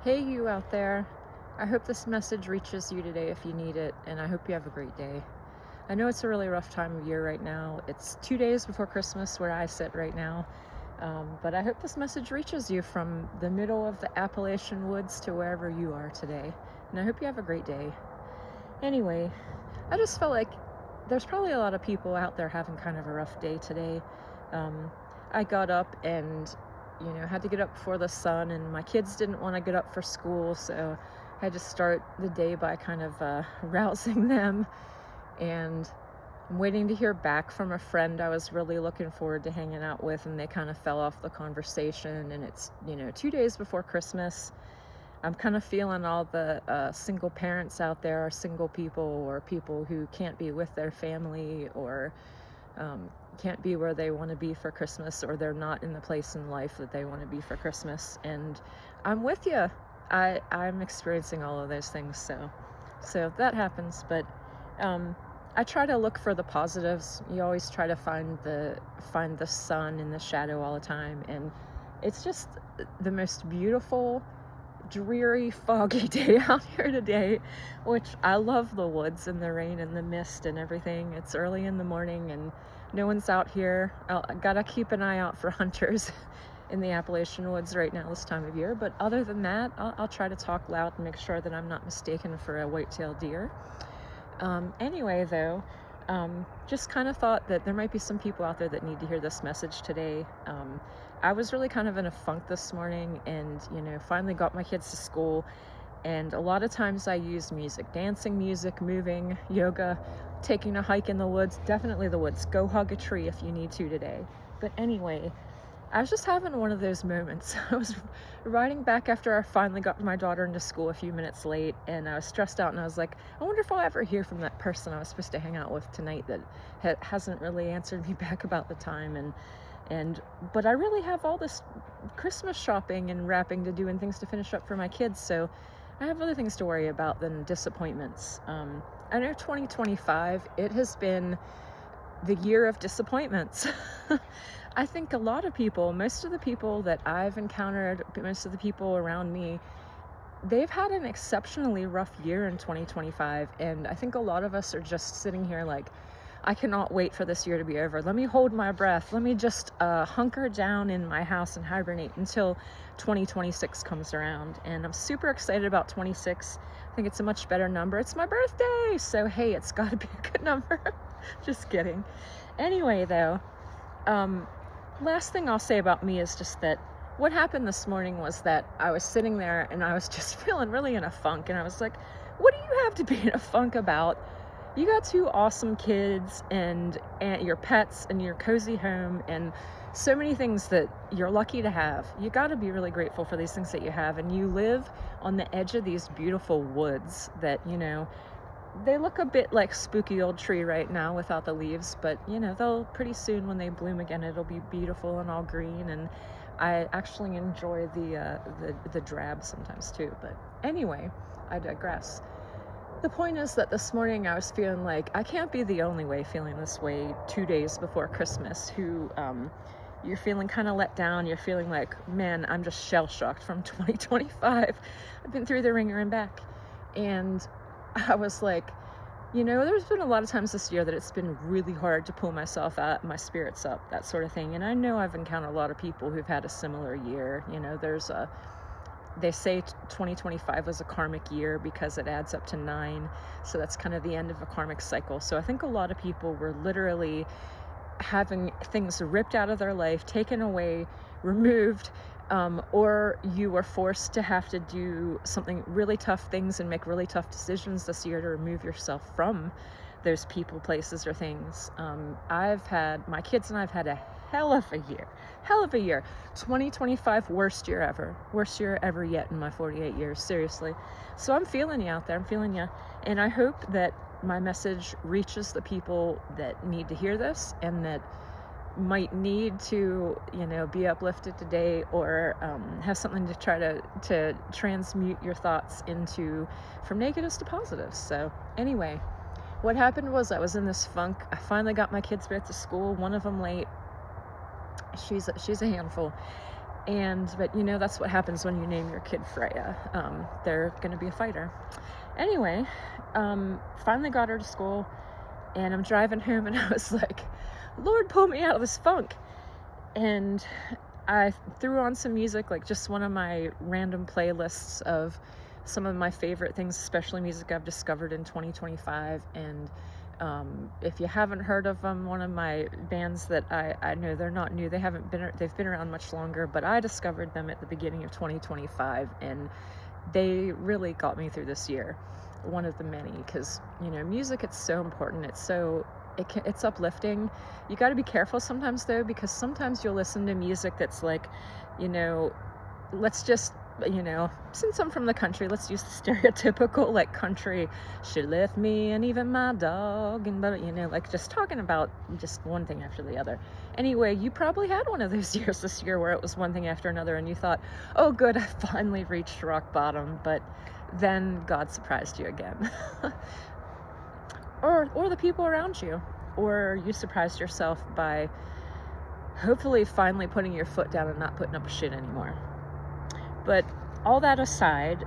Hey, you out there. I hope this message reaches you today if you need it, and I hope you have a great day. I know it's a really rough time of year right now. It's 2 days before Christmas where I sit right now, but I hope this message reaches you from the middle of the Appalachian woods to wherever you are today, and I hope you have a great day. Anyway, I just felt like there's probably a lot of people out there having kind of a rough day today. Um, I got up and had to get up before the sun, and my kids didn't want to get up for school, so I had to start the day by kind of rousing them. And I'm waiting to hear back from a friend I was really looking forward to hanging out with, and they kind of fell off the conversation. And it's 2 days before Christmas. I'm kind of feeling all the single parents out there, or single people, or people who can't be with their family, or can't be where they want to be for Christmas, or they're not in the place in life that they want to be for Christmas. And I'm with you. I'm experiencing all of those things, so that happens. But I try to look for the positives. You always try to find the sun in the shadow all the time, and it's just the most beautiful, dreary, foggy day out here today, which I love. The woods and the rain and the mist and everything. It's early in the morning and no one's out here. I gotta keep an eye out for hunters in the Appalachian woods right now this time of year, but other than that, I'll try to talk loud and make sure that I'm not mistaken for a white-tailed deer. Anyway, though, just kind of thought that there might be some people out there that need to hear this message today. I was really kind of in a funk this morning, and finally got my kids to school, and a lot of times I use music, dancing music, moving, yoga, taking a hike in the woods. Definitely the woods. Go hug a tree if you need to today. But anyway, I was just having one of those moments. I was riding back after I finally got my daughter into school a few minutes late, and I was stressed out, and I was like, I wonder if I'll ever hear from that person I was supposed to hang out with tonight that hasn't really answered me back about the time. But I really have all this Christmas shopping and wrapping to do and things to finish up for my kids, so I have other things to worry about than disappointments. I know 2025, it has been the year of disappointments. I think a lot of people, most of the people that I've encountered, most of the people around me, they've had an exceptionally rough year in 2025. And I think a lot of us are just sitting here like, I cannot wait for this year to be over. Let me hold my breath. Let me just hunker down in my house and hibernate until 2026 comes around. And I'm super excited about 26. I think it's a much better number. It's my birthday, so hey, it's got to be a good number. Just kidding. Anyway, though, last thing I'll say about me is just that what happened this morning was that I was sitting there and I was just feeling really in a funk, and I was like, what do you have to be in a funk about? You got two awesome kids and your pets and your cozy home and so many things that you're lucky to have. You got to be really grateful for these things that you have, and you live on the edge of these beautiful woods that, they look a bit like spooky old tree right now without the leaves, but they'll pretty soon, when they bloom again, it'll be beautiful and all green. And I actually enjoy the drab sometimes too. But anyway, I digress. The point is that this morning I was feeling like I can't be the only way feeling this way 2 days before Christmas. You're feeling kind of let down. You're feeling like, man, I'm just shell-shocked from 2025. I've been through the ringer and back. And I was like, there's been a lot of times this year that it's been really hard to pull myself out, my spirits up, that sort of thing. And I know I've encountered a lot of people who've had a similar year. They say 2025 was a karmic year because it adds up to 9. So that's kind of the end of a karmic cycle. So I think a lot of people were literally having things ripped out of their life, taken away, removed, or you were forced to have to do something really tough things and make really tough decisions this year to remove yourself from those people, places, or things. My kids and I've had a hell of a year. 2025, worst year ever yet in my 48 years, seriously. So I'm feeling you out there, I'm feeling you. And I hope that my message reaches the people that need to hear this and that might need to, be uplifted today, or have something to try to transmute your thoughts into from negatives to positives. So anyway, what happened was I was in this funk. I finally got my kids back to school, one of them late. She's a handful. But that's what happens when you name your kid Freya. They're going to be a fighter. Anyway, finally got her to school, and I'm driving home, and I was like, Lord, pull me out of this funk. And I threw on some music, like just one of my random playlists of some of my favorite things, especially music I've discovered in 2025. And if you haven't heard of them, one of my bands that I know, they're not new, they've been around much longer, but I discovered them at the beginning of 2025, and they really got me through this year. One of the many, because music, it's so important. It's uplifting. You got to be careful sometimes, though, because sometimes you'll listen to music that's like, let's just, since I'm from the country, let's use the stereotypical like country, she left me and even my dog, and but like just talking about just one thing after the other. Anyway, you probably had one of those years this year where it was one thing after another, and you thought, oh good, I finally reached rock bottom, but then God surprised you again. or the people around you, or you surprised yourself by hopefully finally putting your foot down and not putting up a shit anymore. But all that aside,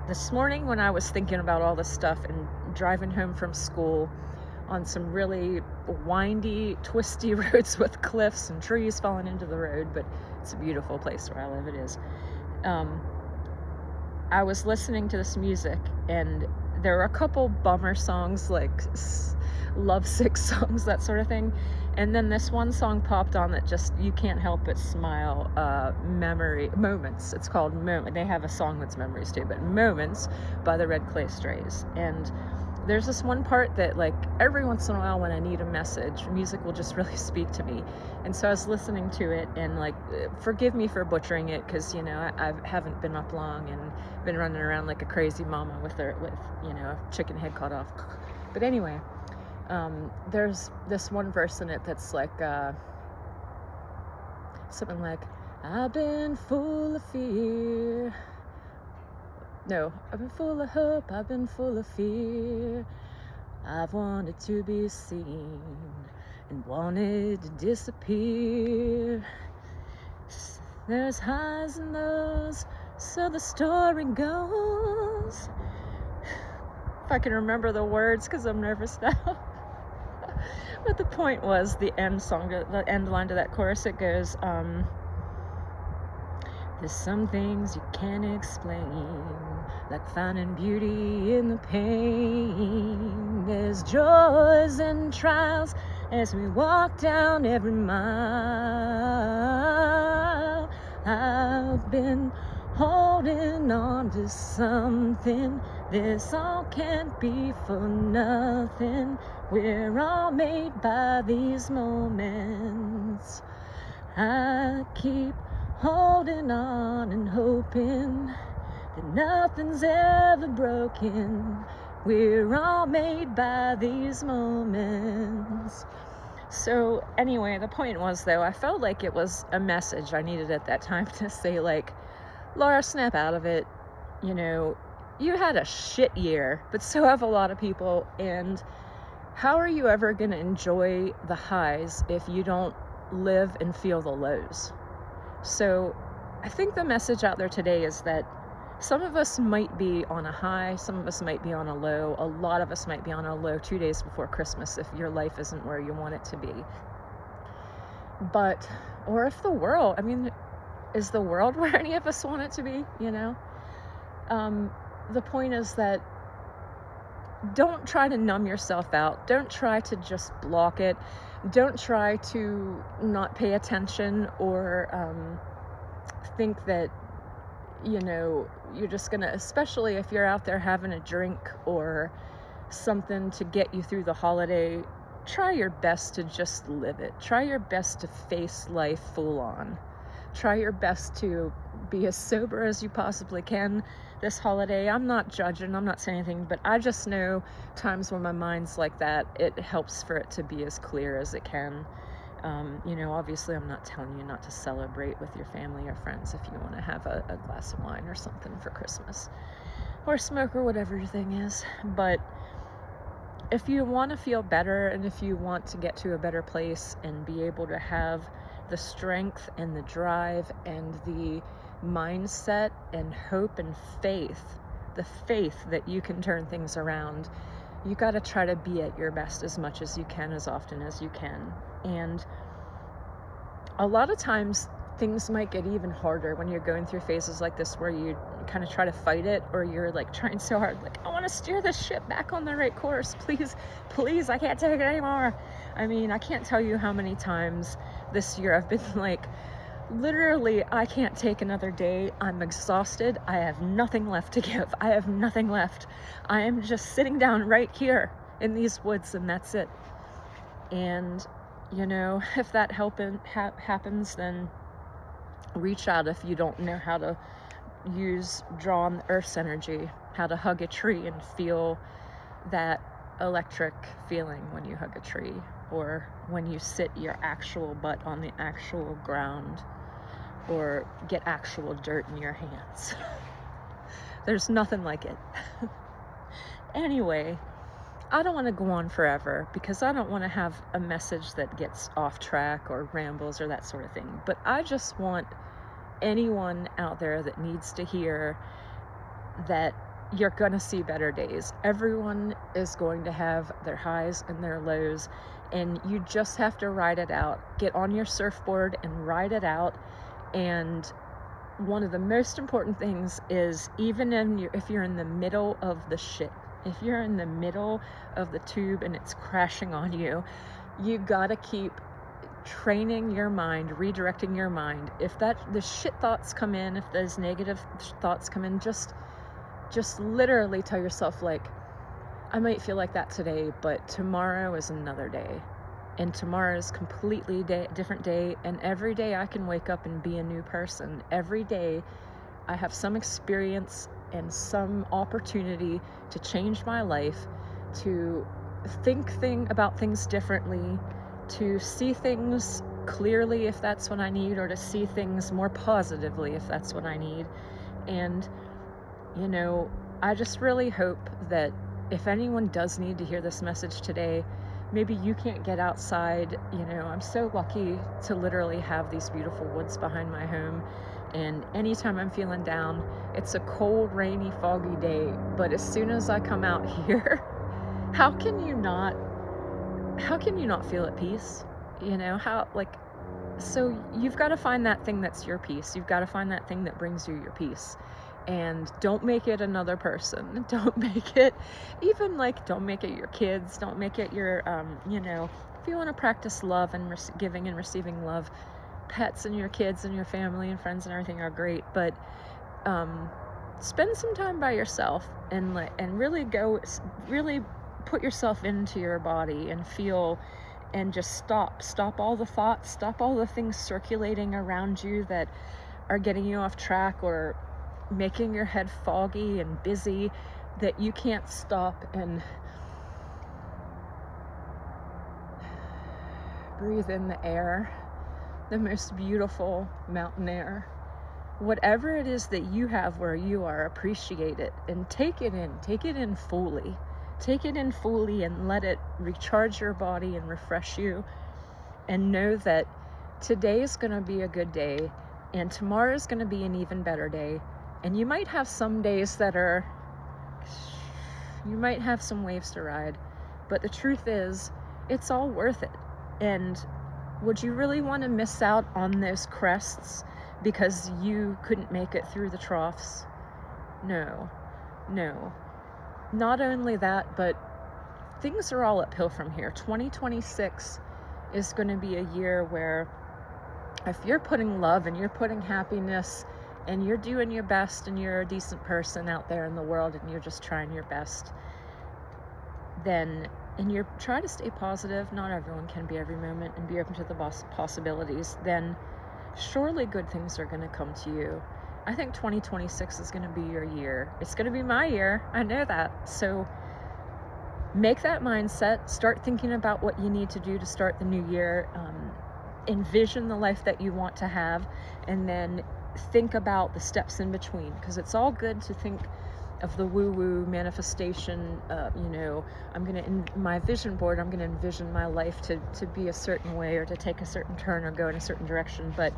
this morning when I was thinking about all this stuff and driving home from school on some really windy, twisty roads with cliffs and trees falling into the road, but it's a beautiful place where I live, it is. I was listening to this music, and there were a couple bummer songs, like lovesick songs, that sort of thing. And then this one song popped on that just, you can't help but smile. Moments. It's called Moment. They have a song that's Memories too, but Moments by the Red Clay Strays. And there's this one part that, like, every once in a while when I need a message, music will just really speak to me. And so I was listening to it, and like, forgive me for butchering it, because I haven't been up long and been running around like a crazy mama with a chicken head cut off. But anyway, there's this one verse in it that's like something like, I've been full of fear. No, I've been full of hope, I've been full of fear. I've wanted to be seen and wanted to disappear. There's highs and lows, so the story goes. If I can remember the words, because I'm nervous now. But the point was, the end line to that chorus, it goes, there's some things you can't explain, like finding beauty in the pain. There's joys and trials as we walk down every mile. I've been holding on to something. This all can't be for nothing. We're all made by these moments. I keep holding on and hoping that nothing's ever broken. We're all made by these moments. So anyway, the point was, though, I felt like it was a message I needed at that time to say, like, Laura, snap out of it. You had a shit year, but so have a lot of people, and how are you ever going to enjoy the highs if you don't live and feel the lows? So I think the message out there today is that some of us might be on a high, some of us might be on a low, a lot of us might be on a low 2 days before Christmas if your life isn't where you want it to be. Or if the world, is the world where any of us want it to be, The point is that don't try to numb yourself out. Don't try to just block it. Don't try to not pay attention or think that, you're just gonna, especially if you're out there having a drink or something to get you through the holiday, try your best to just live it. Try your best to face life full on. Try your best to be as sober as you possibly can this holiday. I'm not judging, I'm not saying anything, but I just know times when my mind's like that, it helps for it to be as clear as it can. Obviously I'm not telling you not to celebrate with your family or friends if you want to have a glass of wine or something for Christmas, or smoke, or whatever your thing is. But if you want to feel better, and if you want to get to a better place and be able to have the strength and the drive and the mindset and hope and faith, the faith that you can turn things around, you got to try to be at your best as much as you can, as often as you can. And a lot of times things might get even harder when you're going through phases like this, where you kind of try to fight it, or you're like trying so hard, like, I want to steer this ship back on the right course. Please, I can't take it anymore. I mean, I can't tell you how many times this year I've been like, literally, I can't take another day. I'm exhausted. I have nothing left to give. I have nothing left. I am just sitting down right here in these woods, and that's it. And, you know, if that happens, then reach out if you don't know how to draw on the earth's energy, how to hug a tree and feel that electric feeling when you hug a tree, or when you sit your actual butt on the actual ground, or get actual dirt in your hands. There's nothing like it. Anyway, I don't want to go on forever, because I don't want to have a message that gets off track or rambles or that sort of thing. But I just want anyone out there that needs to hear that you're going to see better days. Everyone is going to have their highs and their lows, and you just have to ride it out. Get on your surfboard and ride it out. And one of the most important things is, even if you're in the middle of the shit, if you're in the middle of the tube and it's crashing on you, you gotta keep training your mind, redirecting your mind. If the shit thoughts come in, if those negative thoughts come in, just literally tell yourself, like, I might feel like that today, but tomorrow is another day. And tomorrow is completely different day. And every day I can wake up and be a new person. Every day I have some experience and some opportunity to change my life, to think about things differently, to see things clearly if that's what I need, or to see things more positively if that's what I need. And, you know, I just really hope that if anyone does need to hear this message today, maybe you can't get outside. You know, I'm so lucky to literally have these beautiful woods behind my home. And anytime I'm feeling down, it's a cold, rainy, foggy day. But as soon as I come out here, how can you not feel at peace? You know, so you've got to find that thing that's your peace. You've got to find that thing that brings you your peace. And don't make it another person. Don't make it don't make it your kids. Don't make it your, you know, if you want to practice love and giving and receiving love, pets and your kids and your family and friends and everything are great, but spend some time by yourself and really put yourself into your body and feel, and just stop all the thoughts, stop all the things circulating around you that are getting you off track or making your head foggy and busy, that you can't stop and breathe in the air, the most beautiful mountain air. Whatever it is that you have where you are, appreciate it and take it in fully. Take it in fully and let it recharge your body and refresh you. And know that today is going to be a good day, and tomorrow is going to be an even better day. And you might have some days you might have some waves to ride, but the truth is, it's all worth it. And would you really want to miss out on those crests because you couldn't make it through the troughs? No. Not only that, but things are all uphill from here. 2026 is going to be a year where, if you're putting love and you're putting happiness and you're doing your best and you're a decent person out there in the world and you're just trying your best, and you're trying to stay positive, not everyone can be every moment, and be open to the possibilities, then surely good things are going to come to you. I think 2026 is going to be your year. It's going to be my year. I know that. So make that mindset. Start thinking about what you need to do to start the new year. Envision the life that you want to have, and then think about the steps in between, because it's all good to think of the woo-woo manifestation. I'm gonna, in my vision board, I'm gonna envision my life to be a certain way, or to take a certain turn, or go in a certain direction. But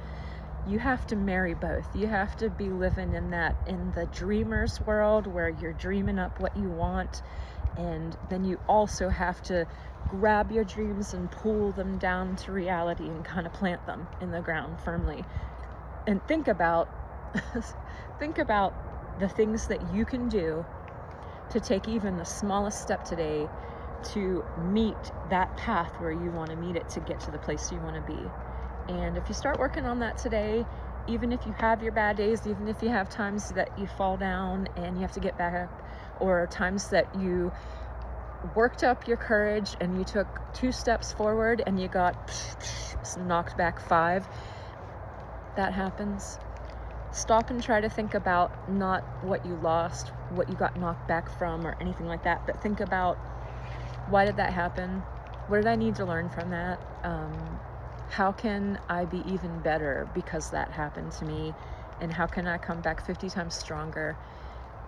you have to marry both. You have to be living in the dreamer's world, where you're dreaming up what you want, and then you also have to grab your dreams and pull them down to reality and kind of plant them in the ground firmly. And think about think about the things that you can do to take even the smallest step today to meet that path where you want to meet it, to get to the place you want to be. And if you start working on that today, even if you have your bad days, even if you have times that you fall down and you have to get back up, or times that you worked up your courage and you took 2 steps forward and you got knocked back 5, that happens. Stop and try to think about not what you lost, what you got knocked back from, or anything like that, but think about, why did that happen? What did I need to learn from that? How can I be even better because that happened to me? And how can I come back 50 times stronger?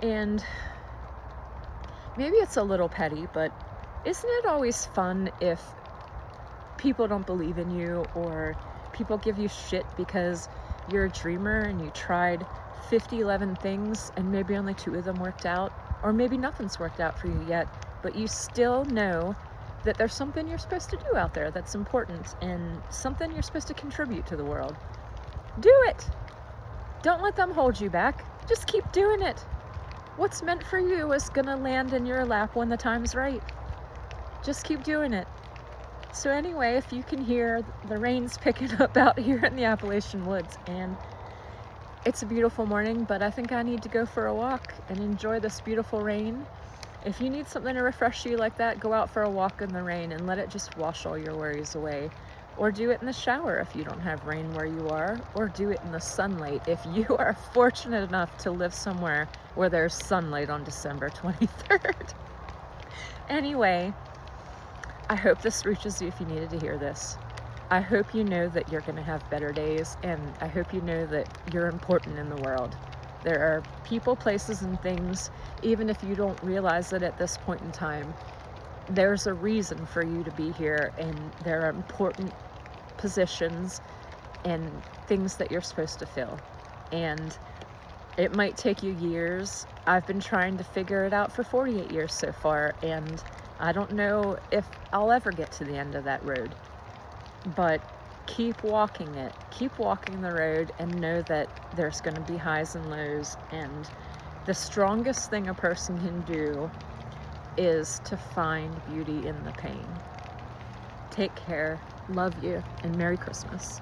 And maybe it's a little petty, but isn't it always fun if people don't believe in you, or people give you shit because you're a dreamer and you tried 11 things and maybe only 2 of them worked out, or maybe nothing's worked out for you yet, but you still know that there's something you're supposed to do out there that's important, and something you're supposed to contribute to the world. Do it! Don't let them hold you back. Just keep doing it. What's meant for you is gonna land in your lap when the time's right. Just keep doing it. So anyway, if you can hear the rain's picking up out here in the Appalachian woods, and it's a beautiful morning, but I think I need to go for a walk and enjoy this beautiful rain. If you need something to refresh you like that, go out for a walk in the rain and let it just wash all your worries away. Or do it in the shower if you don't have rain where you are, or do it in the sunlight if you are fortunate enough to live somewhere where there's sunlight on December 23rd. Anyway, I hope this reaches you if you needed to hear this. I hope you know that you're going to have better days, and I hope you know that you're important in the world. There are people, places, and things, even if you don't realize it at this point in time, there's a reason for you to be here, and there are important positions and things that you're supposed to fill. And it might take you years. I've been trying to figure it out for 48 years so far, and I don't know if I'll ever get to the end of that road. But keep walking it. Keep walking the road, and know that there's going to be highs and lows. And the strongest thing a person can do is to find beauty in the pain. Take care. Love you, and Merry Christmas.